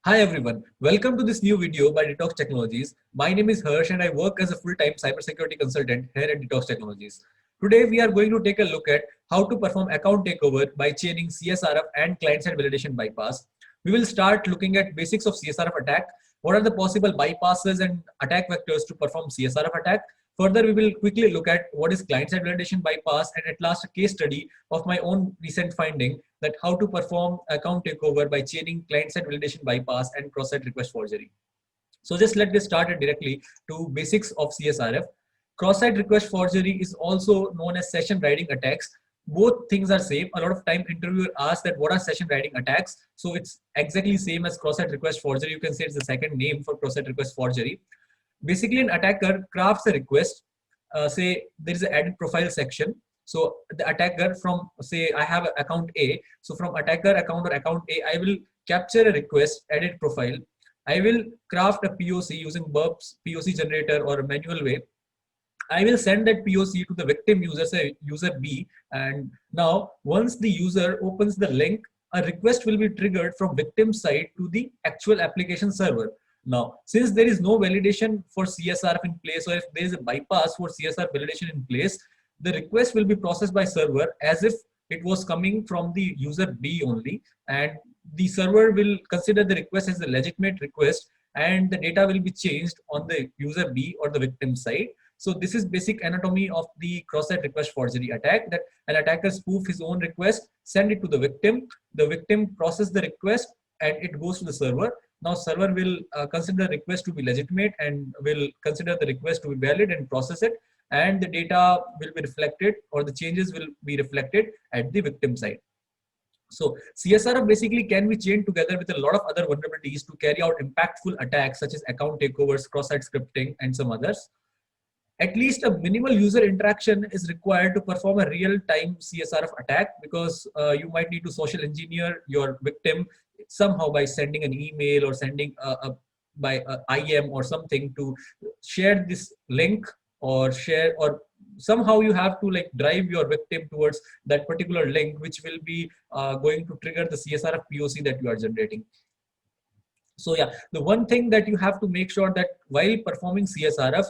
Hi everyone, welcome to this new video by Detox Technologies. My name is Harsh and I work as a full-time cybersecurity consultant here at Detox Technologies. Today we are going to take a look at how to perform account takeover by chaining CSRF and client-side validation bypass. We will start looking at basics of CSRF attack, what are the possible bypasses and attack vectors to perform CSRF attack. Further, we will quickly look at what is client-side validation bypass and at last a case study of my own recent finding that how to perform account takeover by chaining client-side validation bypass and cross-site request forgery. So just let's get started directly to basics of CSRF. Cross-site request forgery is also known as session writing attacks. Both things are same. A lot of time interviewer asks that what are session writing attacks. So it's exactly same as cross-site request forgery. You can say it's the second name for cross-site request forgery. Basically, an attacker crafts a request. Say there is an added profile section. So the attacker from say I have account A. So from attacker account or account A, I will capture a request, edit profile. I will craft a POC using Burp's POC generator or a manual way. I will send that POC to the victim user, say user B. And now once the user opens the link, a request will be triggered from victim side to the actual application server. Now, since there is no validation for CSRF in place, or if there is a bypass for CSRF validation in place, the request will be processed by server as if it was coming from the user B only, and the server will consider the request as a legitimate request, and the data will be changed on the user B or the victim side. So this is basic anatomy of the cross-site request forgery attack, that an attacker spoof his own request, send it to the victim process the request, and it goes to the server. Now server will consider the request to be legitimate and will consider the request to be valid and process it, and the data will be reflected or the changes will be reflected at the victim side. So CSRF basically can be chained together with a lot of other vulnerabilities to carry out impactful attacks such as account takeovers, cross-site scripting, and some others. At least a minimal user interaction is required to perform a real-time CSRF attack, because you might need to social engineer your victim somehow by sending an email or sending by IM or something to share this link or share, or somehow you have to like drive your victim towards that particular link, which will be going to trigger the CSRF POC that you are generating. So yeah, the one thing that you have to make sure that while performing CSRF,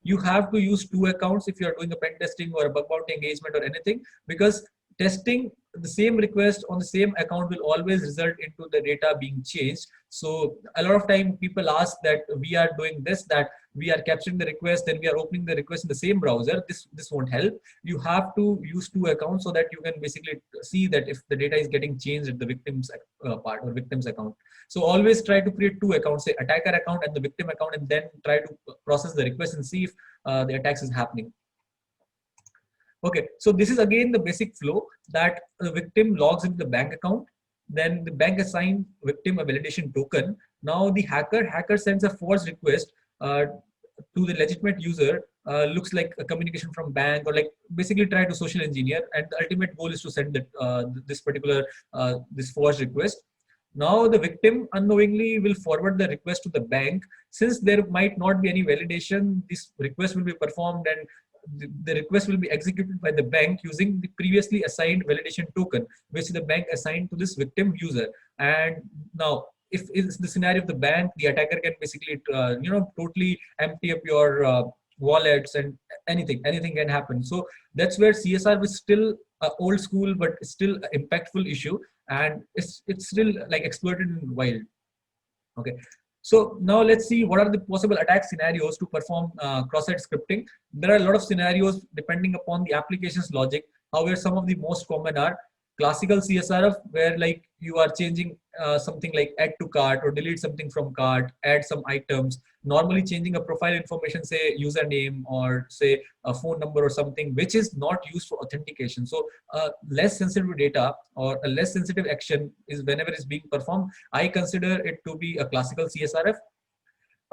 you have to use two accounts if you are doing a pen testing or a bug bounty engagement or anything, because testing the same request on the same account will always result into the data being changed. So a lot of time people ask that we are doing this, that we are capturing the request, then we are opening the request in the same browser. This won't help. You have to use two accounts so that you can basically see that if the data is getting changed at the victim's part or victim's account. So always try to create two accounts, say attacker account and the victim account, and then try to process the request and see if the attacks is happening. Okay, so this is again the basic flow, that the victim logs into the bank account, then the bank assigns victim a validation token. Now the hacker sends a forged request to the legitimate user, looks like a communication from bank, or like basically try to social engineer, and the ultimate goal is to send that this particular this forged request. Now the victim unknowingly will forward the request to the bank. Since there might not be any validation, this request will be performed, and the request will be executed by the bank using the previously assigned validation token, which the bank assigned to this victim user. And now, if it's the scenario of the bank, the attacker can basically, totally empty up your wallets, and anything can happen. So that's where CSR is still old school, but still an impactful issue, and it's still like exploited in wild. Okay. So now let's see what are the possible attack scenarios to perform cross-site scripting. There are a lot of scenarios depending upon the application's logic. However, some of the most common are classical CSRF, where like you are changing something like add to cart or delete something from cart, add some items, normally changing a profile information, say username or say a phone number or something, which is not used for authentication. So less sensitive data or a less sensitive action is whenever it's being performed, I consider it to be a classical CSRF.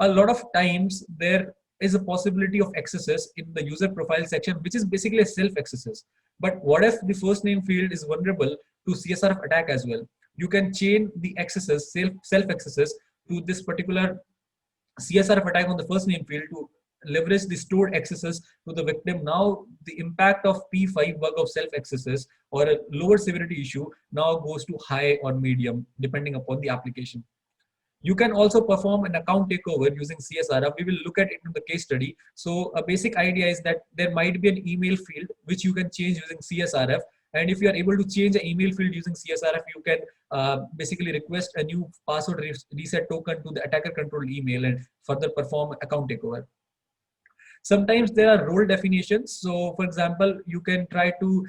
A lot of times there is a possibility of excesses in the user profile section, which is basically a self accesses. But what if the first name field is vulnerable to CSRF attack as well? You can chain the accesses, self accesses, to this particular CSRF attack on the first name field to leverage the stored accesses to the victim. Now the impact of P5 bug of self accesses or a lower severity issue now goes to high or medium depending upon the application. You can also perform an account takeover using CSRF. We will look at it in the case study. So a basic idea is that there might be an email field which you can change using CSRF. And if you are able to change an email field using CSRF, you can basically request a new password reset token to the attacker controlled email and further perform account takeover. Sometimes there are role definitions. So for example, you can try to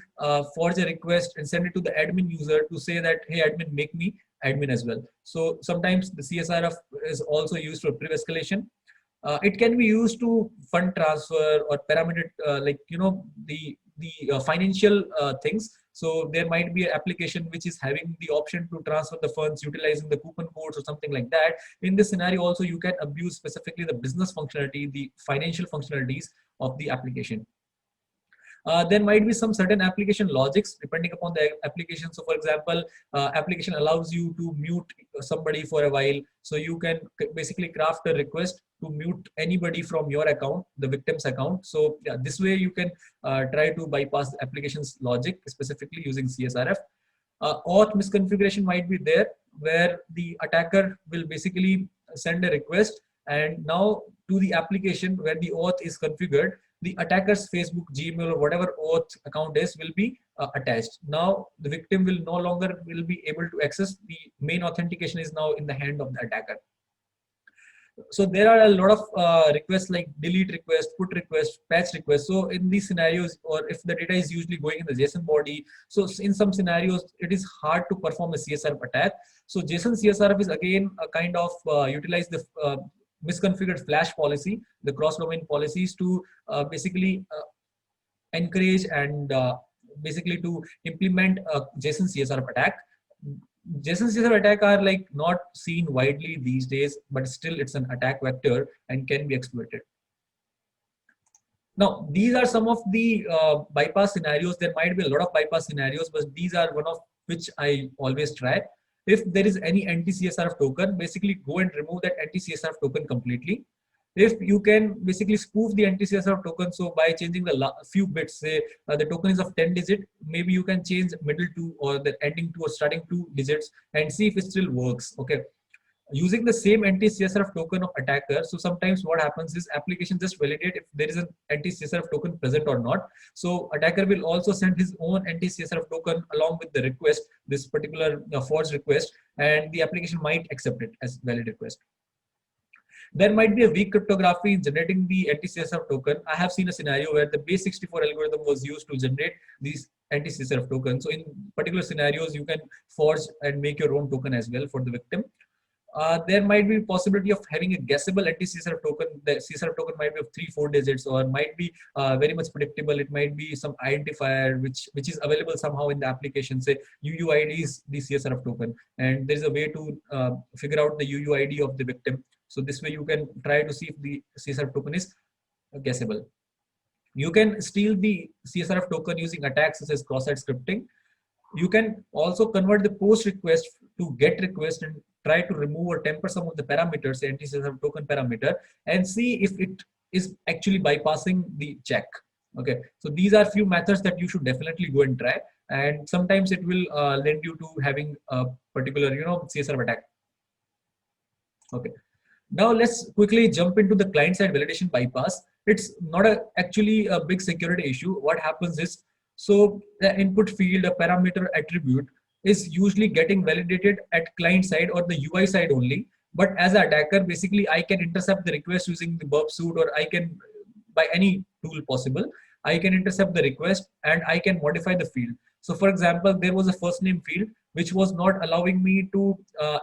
forge a request and send it to the admin user to say that, hey, admin, make me admin as well. So sometimes the CSRF is also used for pre-escalation. It can be used to fund transfer or parameter, like, you know, the financial things. So there might be an application which is having the option to transfer the funds utilizing the coupon codes or something like that. In this scenario also, you can abuse specifically the business functionality, the financial functionalities of the application. There might be some certain application logics depending upon the application. So for example, application allows you to mute somebody for a while. So you can basically craft a request to mute anybody from your account, the victim's account. So yeah, this way you can try to bypass the application's logic, specifically using CSRF. Auth misconfiguration might be there, where the attacker will basically send a request, and now to the application where the auth is configured, the attacker's Facebook, Gmail, or whatever auth account is will be attached. Now the victim will no longer will be able to access. The main authentication is now in the hand of the attacker. So there are a lot of requests like delete request, put request, patch request. So in these scenarios, or if the data is usually going in the JSON body, so in some scenarios it is hard to perform a CSRF attack. So JSON CSRF is again a kind of utilize the misconfigured flash policy, the cross-domain policies to basically encourage and basically to implement a JSON CSRF attack. JSON CSRF attack are like not seen widely these days, but still it's an attack vector and can be exploited. Now, these are some of the bypass scenarios. There might be a lot of bypass scenarios, but these are one of which I always try. If there is any anti-CSRF token, basically go and remove that anti-CSRF token completely. If you can basically spoof the anti-CSRF token, so by changing the few bits, say the token is of 10 digit, maybe you can change middle two or the ending two or starting 2 digits and see if it still works. Okay. Using the same anti-CSRF token of attacker, so sometimes what happens is application just validate if there is an anti-CSRF token present or not. So attacker will also send his own anti-CSRF token along with the request, this particular forged request, and the application might accept it as valid request. There might be a weak cryptography in generating the anti-CSRF token. I have seen a scenario where the base64 algorithm was used to generate these anti-CSRF tokens. So in particular scenarios, you can forge and make your own token as well for the victim. There might be possibility of having a guessable anti-CSRF token. The CSRF token might be of 3-4 digits, or might be very much predictable. It might be some identifier which is available somehow in the application. Say UUID is the CSRF token, and there's a way to figure out the UUID of the victim. So this way you can try to see if the CSRF token is guessable. You can steal the CSRF token using attacks such as cross-site scripting. You can also convert the post request to get request and try to remove or temper some of the parameters, the anti-CSRF token parameter, and see if it is actually bypassing the check. Okay, so these are few methods that you should definitely go and try, and sometimes it will lend you to having a particular, CSRF attack. Okay. Now let's quickly jump into the client-side validation bypass. It's not actually a big security issue. What happens is, so the input field, a parameter attribute, is usually getting validated at client side or the UI side only. But as an attacker, basically I can intercept the request using the burp suite, or I can, by any tool possible, I can intercept the request and I can modify the field. So for example, there was a first name field which was not allowing me to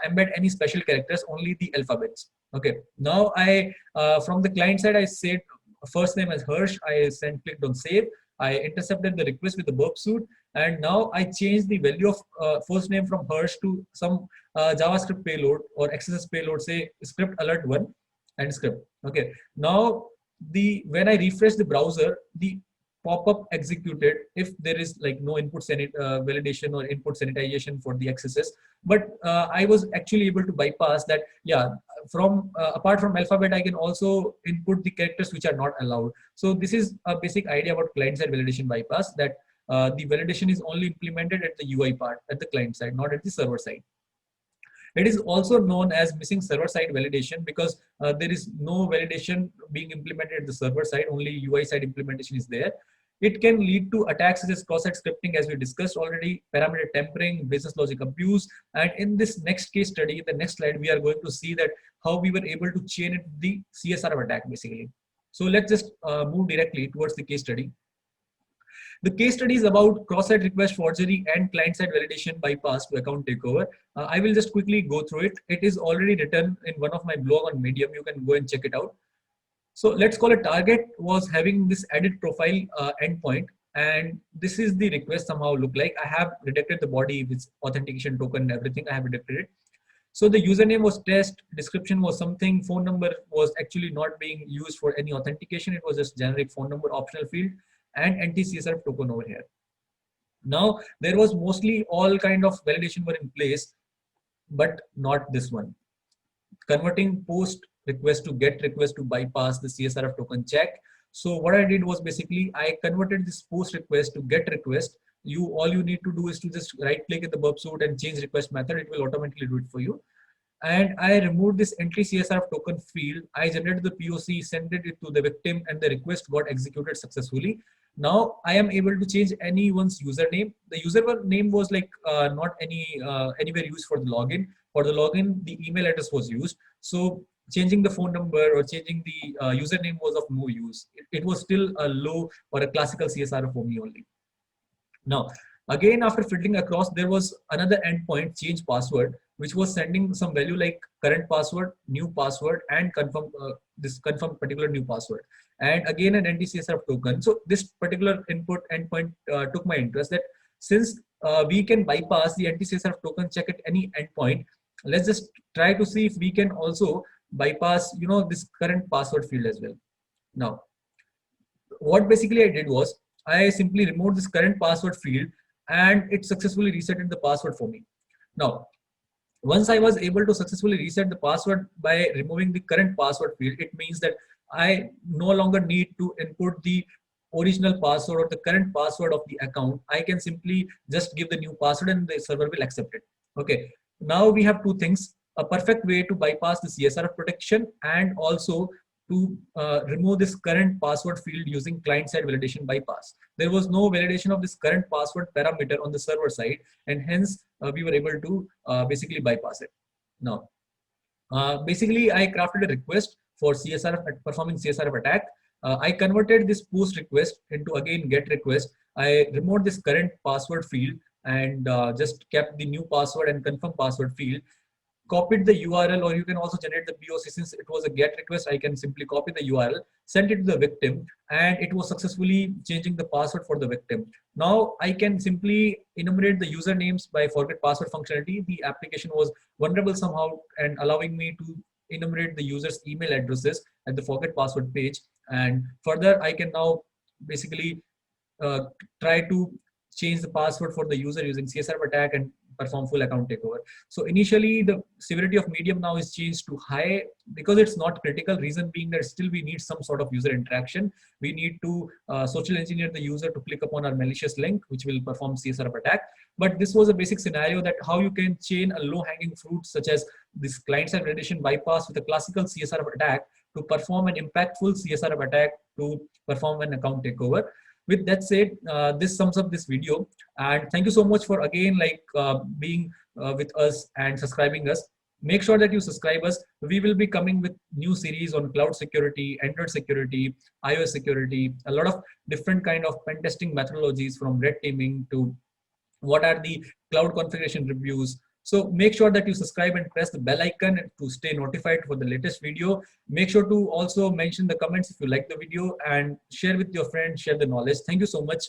embed any special characters, only the alphabets. Okay. Now I, from the client side, I said first name as Harsh. I clicked on save. I intercepted the request with the burp suite, and now I changed the value of first name from Harsh to some JavaScript payload or XSS payload, say script alert 1 and script. Okay. Now when I refresh the browser, the pop-up executed if there is like no input validation or input sanitization for the XSS. But I was actually able to bypass that. Yeah, from apart from alphabet, I can also input the characters which are not allowed. So this is a basic idea about client-side validation bypass, that the validation is only implemented at the UI part, at the client side, not at the server side. It is also known as missing server-side validation because there is no validation being implemented at the server side, only UI side implementation is there. It can lead to attacks such as cross-site scripting, as we discussed already, parameter tampering, business logic abuse. And in this next case study, the next slide, we are going to see that how we were able to chain it the CSRF attack basically. So let's just move directly towards the case study. The case study is about cross-site request forgery and client-side validation bypass to account takeover. I will just quickly go through it. It is already written in one of my blog on Medium. You can go and check it out. So let's call a target was having this edit profile endpoint, and this is the request somehow look like. I have redirected the body with authentication token and everything. I have redirected it. So the username was test, description was something, phone number was actually not being used for any authentication. It was just generic phone number optional field and anti-CSRF token over here. Now there was mostly all kind of validation were in place, but not this one. Converting post request to get request to bypass the CSRF token check. So what I did was basically I converted this post request to get request. All you need to do is to just right click in the burp suite and change request method. It will automatically do it for you. And I removed this entry CSRF token field. I generated the POC, sent it to the victim, and the request got executed successfully. Now I am able to change anyone's username. The user name was like not anywhere used for the login. For the login, the email address was used. So changing the phone number or changing the username was of no use. It was still a low or a classical CSRF for me only. Now, again, after filtering across, there was another endpoint, change password, which was sending some value like current password, new password, and confirm particular new password. And again, an anti-CSRF token. So this particular input endpoint took my interest that since we can bypass the anti-CSRF token check at any endpoint, let's just try to see if we can also bypass, this current password field as well. Now, what basically I did was I simply removed this current password field and it successfully resetted the password for me. Now, once I was able to successfully reset the password by removing the current password field, it means that I no longer need to input the original password or the current password of the account. I can simply just give the new password and the server will accept it. Okay. Now we have two things, a perfect way to bypass the CSRF protection and also to remove this current password field using client-side validation bypass. There was no validation of this current password parameter on the server side, and hence we were able to basically bypass it. Now, basically I crafted a request for CSRF performing CSRF attack. I converted this post request into again get request. I removed this current password field and just kept the new password and confirm password field, copied the URL, or you can also generate the POC. Since it was a get request, I can simply copy the URL, send it to the victim, and it was successfully changing the password for the victim. Now I can simply enumerate the usernames by forget password functionality. The application was vulnerable somehow and allowing me to enumerate the user's email addresses at the forget password page. And further, I can now basically try to change the password for the user using CSRF attack and perform full account takeover. So initially the severity of medium now is changed to high because it's not critical. Reason being that still we need some sort of user interaction. We need to social engineer the user to click upon our malicious link, which will perform CSRF attack. But this was a basic scenario that how you can chain a low hanging fruit such as this client-side validation bypass with a classical CSRF attack to perform an impactful CSRF attack to perform an account takeover. With that said, this sums up this video, and thank you so much for again being with us and subscribing us. Make sure that you subscribe us. We will be coming with new series on cloud security, Android security, iOS security, a lot of different kind of pen testing methodologies from red teaming to what are the cloud configuration reviews. So make sure that you subscribe and press the bell icon to stay notified for the latest video. Make sure to also mention the comments if you like the video and share with your friends, share the knowledge. Thank you so much.